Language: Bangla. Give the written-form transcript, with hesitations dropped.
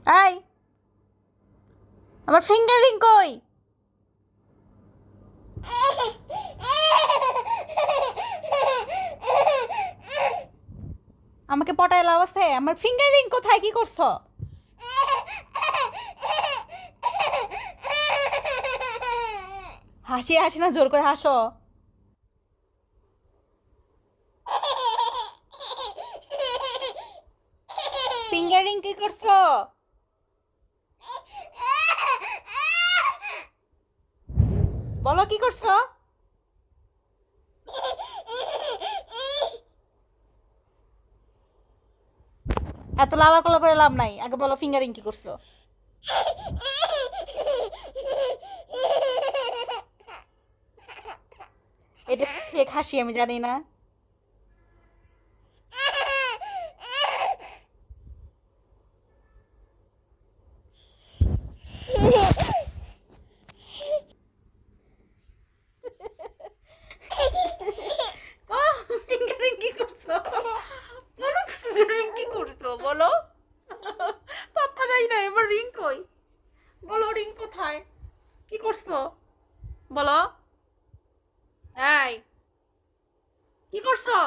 এই আমার ফিঙ্গার রিং কই? আমাকে পটায় লাভ আছে? আমার ফিঙ্গার রিং কোথায়? কি করছো? হাসি হাসি না, জোর করে হাসো। ফিঙ্গার রিং কি করছো? বলো কি করছো? এত লালা কলা করে লাভ নাই, আগে বলো ফিঙ্গারিং কি করছো? এটা ফেক হাসি, আমি জানি না। ফিঙ্গারিং কি করছো? বলো ফিঙ্গারিং কি করছো বলো। পাপ্পা যাই না, এবার রিং কই? বলো রিং কোথায়? কি করছো বলো। এই কি করছো?